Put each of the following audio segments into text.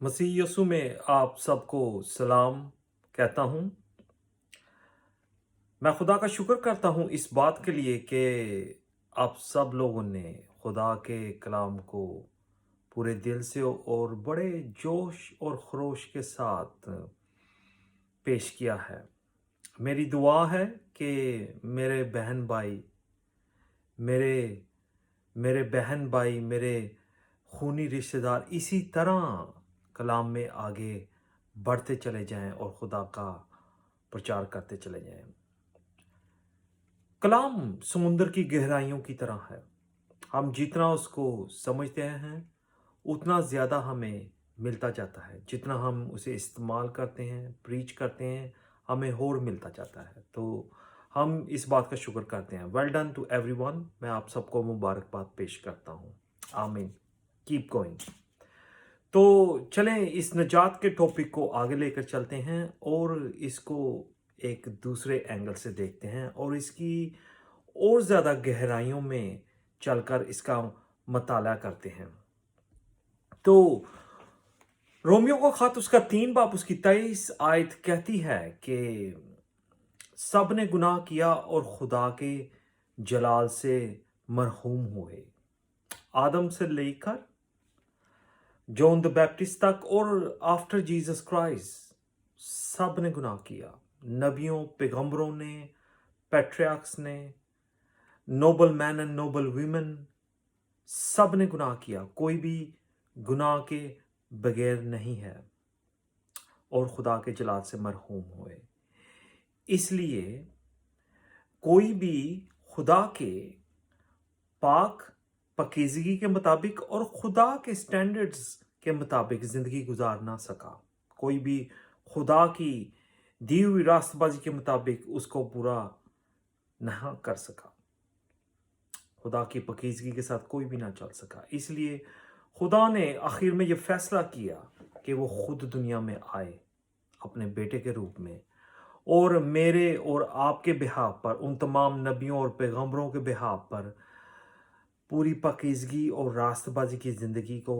मसीह यीशु में आप सबको सलाम कहता हूँ। मैं खुदा का शुक्र करता हूँ इस बात के लिए कि आप सब लोगों ने खुदा के कलाम को पूरे दिल से और बड़े जोश और खरोश के साथ पेश किया है। मेरी दुआ है कि मेरे बहन भाई मेरे मेरे बहन भाई मेरे खूनी रिश्तेदार इसी तरह कलाम में आगे बढ़ते चले जाएं और खुदा का प्रचार करते चले जाएं। कलाम समुंदर की गहराइयों की तरह है। हम जितना उसको समझते हैं उतना ज़्यादा हमें मिलता जाता है। जितना हम उसे इस्तेमाल करते हैं, प्रीच करते हैं, हमें और मिलता जाता है। तो हम इस बात का शुक्र करते हैं। Well done to everyone. मैं आप सबको मुबारकबाद पेश करता हूँ। आमीन। Keep going. तो चलें इस नजात के टॉपिक को आगे लेकर चलते हैं और इसको एक दूसरे एंगल से देखते हैं और इसकी और ज़्यादा गहराइयों में चलकर इसका मताला करते हैं। तो रोमियो का खत उसका 3 बाब उसकी 23 आयत कहती है कि सब ने गुनाह किया और खुदा के जलाल से मरहूम हुए। आदम से लेकर जॉन द बैप्टिस्ट तक और आफ्टर जीसस क्राइस्ट सब ने गुनाह किया। नबियों, पैगंबरों ने, पैट्रियार्क्स ने, noble man and noble women, सब ने गुनाह किया। कोई भी गुनाह के बगैर नहीं है और खुदा के जलाल से मरहूम हुए। इसलिए कोई भी खुदा के पाक पाकीज़गी के मुताबिक और खुदा के स्टैंडर्ड्स के मुताबिक ज़िंदगी गुजार ना सका। कोई भी खुदा की दी हुई रास्तबाजी के मुताबिक उसको पूरा नहीं कर सका। खुदा की पाकीज़गी के साथ कोई भी ना चल सका। इसलिए खुदा ने आखिर में ये फैसला किया कि वो खुद दुनिया में आए अपने बेटे के रूप में और मेरे और आपके बिहाफ पर, उन तमाम नबियों और पैगंबरों के बिहाफ पर पूरी पाकीज़गी और रास्तबाजी की ज़िंदगी को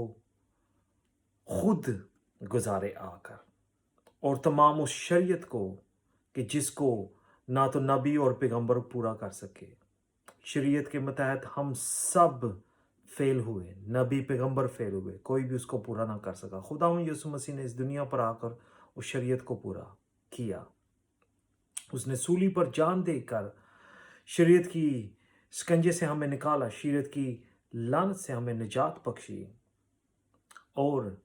खुद गुजारे आकर और तमाम उस शरीयत को कि जिसको ना तो नबी और पैगंबर पूरा कर सके। शरीयत के मतहत हम सब फेल हुए, नबी पैगंबर फेल हुए, कोई भी उसको पूरा ना कर सका। खुदावंद यीशु मसीह ने इस दुनिया पर आकर उस शरीयत को पूरा किया। उसने सूली पर जान देकर शरीयत की शिकंजे से हमें निकाला, शरीयत की लानत से हमें निजात बख्शी और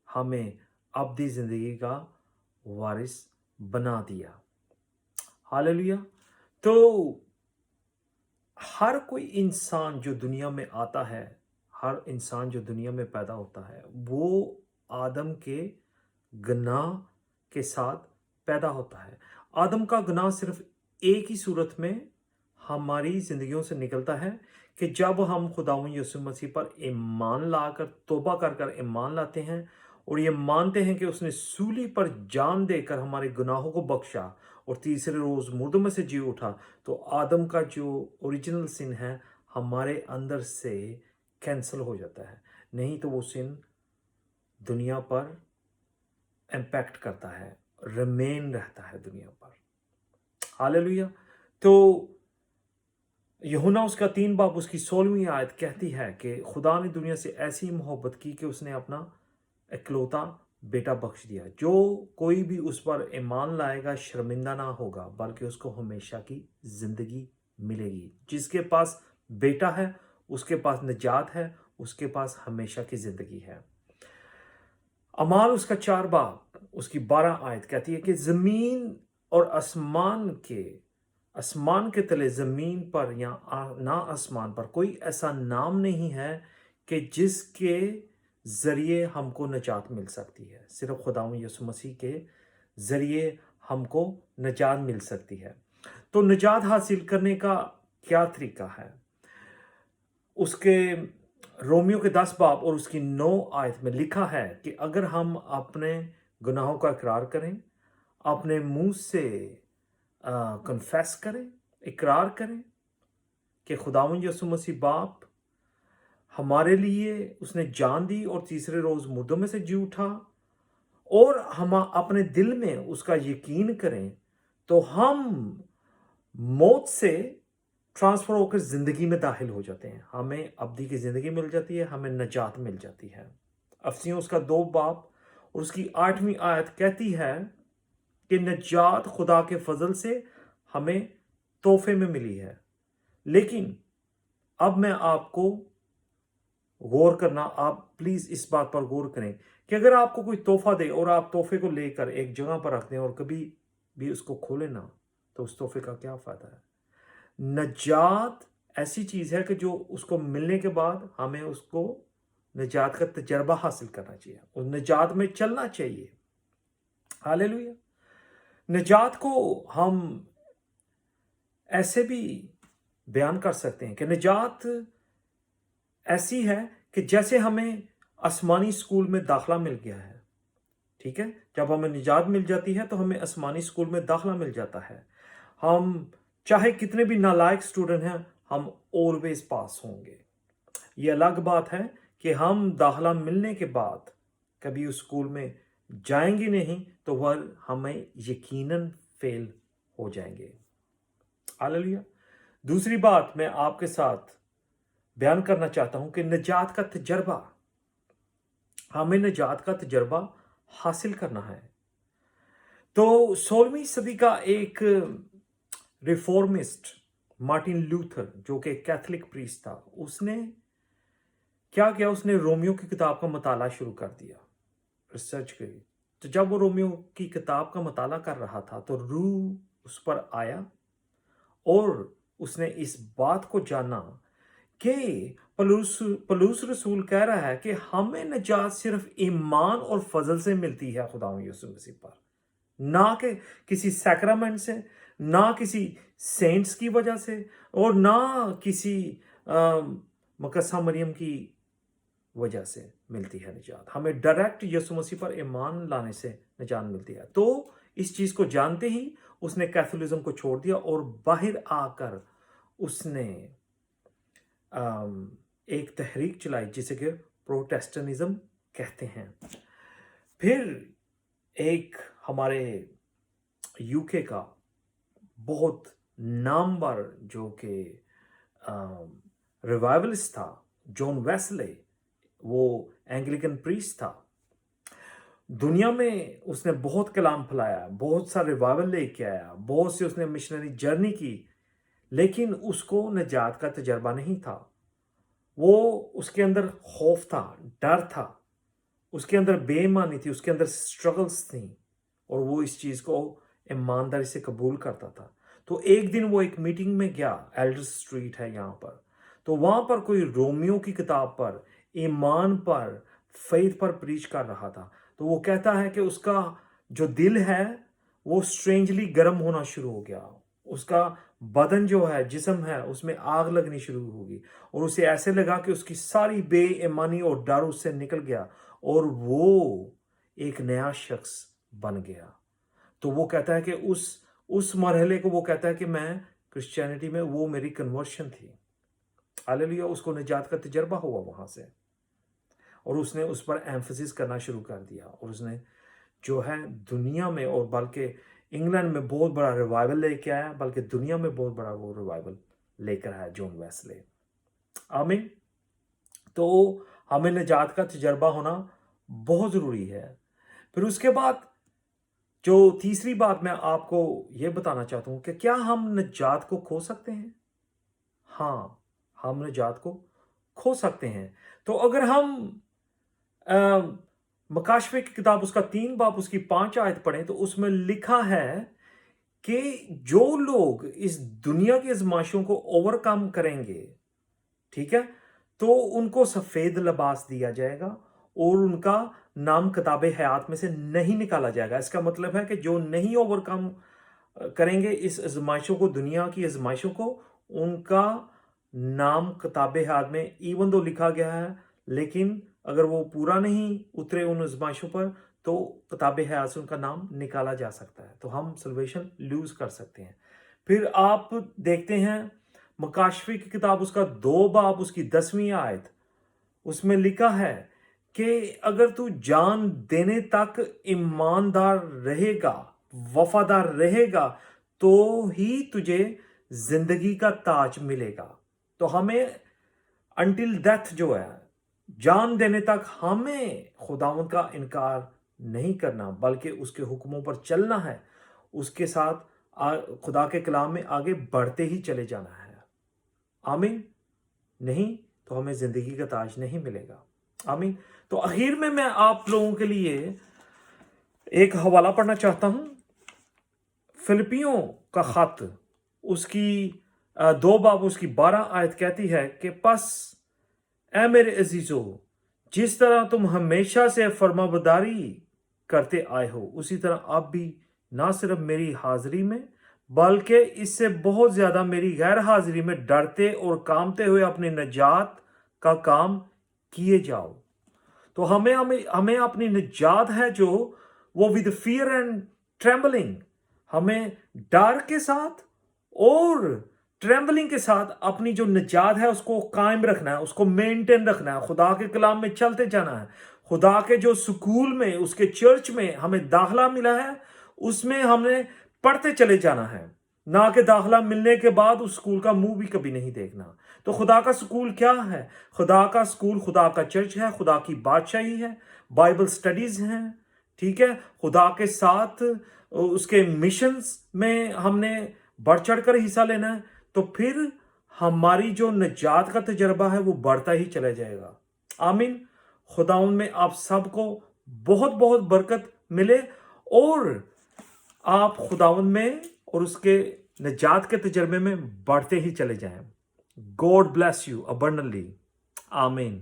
हमें अब्दी ज़िंदगी का वारिस बना दिया। हालेलुया। तो हर कोई इंसान जो दुनिया में आता है, हर इंसान जो दुनिया में पैदा होता है, वो आदम के गुनाह के साथ पैदा होता है। आदम का गुनाह सिर्फ एक ही सूरत में हमारी ज़िंदगियों से निकलता है कि जब हम खुदावंद यीशु मसीह पर ईमान लाकर, तौबा कर कर ईमान लाते हैं और ये मानते हैं कि उसने सूली पर जान देकर हमारे गुनाहों को बख्शा और तीसरे रोज़ मुर्दों में से जी उठा। तो आदम का जो ओरिजिनल सिन है हमारे अंदर से कैंसिल हो जाता है। नहीं तो वो सिन दुनिया पर इम्पैक्ट करता है, रिमेन रहता है दुनिया पर। हालेलुया। तो यूहन्ना उसका 3 बाब उसकी 16वीं आयत कहती है कि खुदा ने दुनिया से ऐसी मोहब्बत की कि उसने अपना इकलौता बेटा बख्श दिया। जो कोई भी उस पर ईमान लाएगा शर्मिंदा ना होगा बल्कि उसको हमेशा की ज़िंदगी मिलेगी। जिसके पास बेटा है उसके पास निजात है, उसके पास हमेशा की ज़िंदगी है। अमाल उसका 4 बाब उसकी 12 आयत कहती है कि ज़मीन और आसमान के तले, ज़मीन पर या ना आसमान पर कोई ऐसा नाम नहीं है कि जिसके ज़रिए हमको निजात मिल सकती है। सिर्फ खुदावंद यीशु मसीह के ज़रिए हमको निजात मिल सकती है। तो निजात हासिल करने का क्या तरीका है? उसके रोमियो के 10 बाब और उसकी 9 आयत में लिखा है कि अगर हम अपने गुनाहों का इकरार करें, अपने मुंह से कन्फेस करें, इकरार करें कि खुदावंद यीशु मसीह बाप हमारे लिए उसने जान दी और तीसरे रोज़ मुर्दों में से जी उठा और हम अपने दिल में उसका यकीन करें, तो हम मौत से ट्रांसफर होकर जिंदगी में दाखिल हो जाते हैं। हमें अब्दी की जिंदगी मिल जाती है, हमें नजात मिल जाती है। अफसियों उसका 2 बाब और उसकी 8वीं आयत कहती है कि नजात खुदा के फजल से हमें तोहफे में मिली है। लेकिन अब मैं आपको गौर करना, आप प्लीज इस बात पर गौर करें कि अगर आपको कोई तोहफा दे और आप तोहफे को लेकर एक जगह पर रख दें और कभी भी उसको खोले ना, तो उस तोहफे का क्या फायदा है? नजात ऐसी चीज है कि जो उसको मिलने के बाद हमें उसको नजात का तजर्बा हासिल करना चाहिए और नजात में चलना चाहिए। हालेलुया। नजात को हम ऐसे भी बयान कर सकते हैं कि नजात ऐसी है कि जैसे हमें आसमानी स्कूल में दाखला मिल गया है। ठीक है, जब हमें निजात मिल जाती है तो हमें आसमानी स्कूल में दाखला मिल जाता है। हम चाहे कितने भी नालायक स्टूडेंट हैं, हम ऑलवेज पास होंगे। ये अलग बात है कि हम दाखला मिलने के बाद कभी उस स्कूल में जाएंगे नहीं, तो वह हमें यकीनन फेल हो जाएंगे। हालेलुया। दूसरी बात मैं आपके साथ बयान करना चाहता हूं कि निजात का तजर्बा, हमें निजात का तजर्बा हासिल करना है। तो 16वीं सदी का एक रिफॉर्मिस्ट मार्टिन लूथर, जो कि कैथोलिक प्रीस्ट था, उसने क्या किया? उसने रोमियो की किताब का मताला शुरू कर दिया, रिसर्च करी। तो जब वो रोमियो की किताब का मताला कर रहा था तो रूह उस पर आया और उसने इस बात को जाना कि पलूस रसूल कह रहा है कि हमें निजात सिर्फ ईमान और फजल से मिलती है खुदा यीशु मसीह पर, ना कि किसी सैक्रामेंट से, ना किसी सेंट्स की वजह से, और ना किसी मकद्दसा मरियम की वजह से मिलती है निजात। हमें डायरेक्ट यीशु मसीह पर ईमान लाने से निजात मिलती है। तो इस चीज को जानते ही उसने कैथोलिज्म को छोड़ दिया और बाहर आकर उसने एक तहरीक चलाई जिसे कि प्रोटेस्टेंटिज्म कहते हैं। फिर एक हमारे यूके का बहुत नामवर जो कि रिवाइवलिस्ट था, जॉन वेस्ले, वो एंग्लिकन प्रीस्ट था। दुनिया में उसने बहुत कलाम फैलाया, बहुत सा रिवाइवल लेके आया, बहुत से उसने मिशनरी जर्नी की, लेकिन उसको निजात का तजर्बा नहीं था। वो उसके अंदर खौफ था, डर था, उसके अंदर बेईमानी थी, उसके अंदर स्ट्रगल्स थी, और वो इस चीज को ईमानदारी से कबूल करता था। तो एक दिन वो एक मीटिंग में गया, एल्डर स्ट्रीट है यहाँ पर, तो वहां पर कोई रोमियो की किताब पर, ईमान पर, फेथ पर प्रीच कर रहा था। तो वो कहता है कि उसका जो दिल है वो स्ट्रेंजली गर्म होना शुरू हो गया, उसका बदन जो है, जिस्म है, उसमें आग लगनी शुरू होगी, और उसे ऐसे लगा कि उसकी सारी बेईमानी और डर उससे निकल गया और वो एक नया शख्स बन गया। तो वो कहता है कि उस मरहले को वो कहता है कि मैं क्रिश्चियनिटी में, वो मेरी कन्वर्शन थी। हालेलुया। उसको निजात का तजर्बा हुआ वहां से, और उसने उस पर एम्फसिस करना शुरू कर दिया, और उसने जो है दुनिया में, और बल्कि इंग्लैंड में बहुत बड़ा रिवाइवल लेके आया, बल्कि दुनिया में बहुत बड़ा वो रिवाइवल लेकर आया जॉन वेस्ले। आमीन। तो हमें निजात का तजर्बा होना बहुत ज़रूरी है। फिर उसके बाद जो तीसरी बात मैं आपको यह बताना चाहता हूं कि क्या हम निजात को खो सकते हैं? हाँ, हम निजात को खो सकते हैं। तो अगर हम मकाशवे की किताब उसका 3 बाब उसकी 5 आयत पढ़ें, तो उसमें लिखा है कि जो लोग इस दुनिया की आजमाइशों को ओवरकम करेंगे, ठीक है, तो उनको सफेद लिबास दिया जाएगा और उनका नाम किताबे हयात में से नहीं निकाला जाएगा। इसका मतलब है कि जो नहीं ओवरकम करेंगे इस आजमाइशों को, दुनिया की आजमाइशों को, उनका नाम किताबे हयात में इवन दो लिखा गया है, लेकिन अगर वो पूरा नहीं उतरे उन आजमाइशों पर, तो किताबे हयात से उनका नाम निकाला जा सकता है। तो हम सल्वेशन लूज कर सकते हैं। फिर आप देखते हैं मकाशफी की किताब उसका 2 बाब उसकी 10वीं आयत, उसमें लिखा है کہ اگر تو جان دینے تک ایماندار رہے گا، وفادار رہے گا، تو ہی تجھے زندگی کا تاج ملے گا۔ تو ہمیں انٹل ڈیتھ جو ہے، جان دینے تک ہمیں خداوند کا انکار نہیں کرنا، بلکہ اس کے حکموں پر چلنا ہے، اس کے ساتھ خدا کے کلام میں آگے بڑھتے ہی چلے جانا ہے۔ آمین۔ نہیں تو ہمیں زندگی کا تاج نہیں ملے گا۔ آمین۔ تو آخر میں آپ لوگوں کے لیے ایک حوالہ پڑھنا چاہتا ہوں، فلپیوں کا خط، اس کی 2 باب اس کی 12 آیت کہتی ہے کہ پس اے میرے عزیزو، جس طرح تم ہمیشہ سے فرما برداری کرتے آئے ہو، اسی طرح آپ بھی نہ صرف میری حاضری میں بلکہ اس سے بہت زیادہ میری غیر حاضری میں ڈرتے اور کامتے ہوئے اپنی نجات کا کام کیے جاؤ۔ تو ہمیں اپنی نجات ہے جو وہ ود فیئر اینڈ ٹریمبلنگ، ہمیں ڈر کے ساتھ اور ٹریمبلنگ کے ساتھ اپنی جو نجات ہے اس کو قائم رکھنا ہے، اس کو مینٹین رکھنا ہے، خدا کے کلام میں چلتے جانا ہے، خدا کے جو سکول میں، اس کے چرچ میں ہمیں داخلہ ملا ہے اس میں ہم نے پڑھتے چلے جانا ہے، نہ کہ داخلہ ملنے کے بعد اس سکول کا منہ بھی کبھی نہیں دیکھنا۔ تو خدا کا سکول کیا ہے؟ خدا کا سکول خدا کا چرچ ہے، خدا کی بادشاہی ہے، بائبل سٹڈیز ہیں، ٹھیک ہے، خدا کے ساتھ اس کے مشنز میں ہم نے بڑھ چڑھ کر حصہ لینا ہے، تو پھر ہماری جو نجات کا تجربہ ہے وہ بڑھتا ہی چلا جائے گا۔ آمین۔ خداوند میں آپ سب کو بہت بہت برکت ملے اور آپ خداوند میں اور اس کے نجات کے تجربے میں بڑھتے ہی چلے جائیں۔ God bless you abundantly. آمین۔